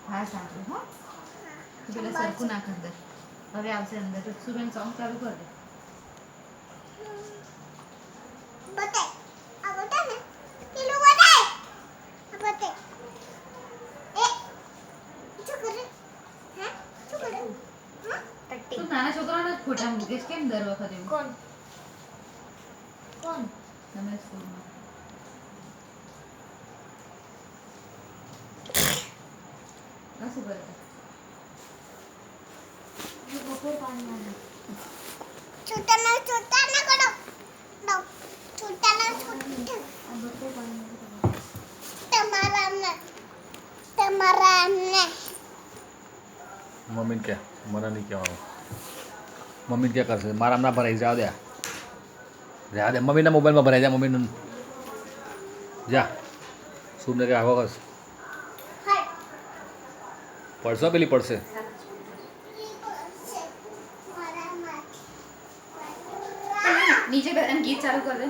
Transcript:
હા સાંભળું હો પેલા સરખું નાખ અંદર હવે આવશે અંદર તો સુબેન સોંગ ચાલુ કર દે તું નાના છોકરાઓને જ ફોટા મૂકીશ કેમ દર વખતે એવું કોણ તમે સ્કૂલમાં શું કરે મમ્મી क्या मना नहीं क्या मम्मी क्या कर सकते मारा ना भराई जा दे मम्मी ना मोबाइल में भराई जा मम्मी जा सुनने के आगो कस पढ़सो पेली पढ़से નીચે ગીત ચાલુ કર દે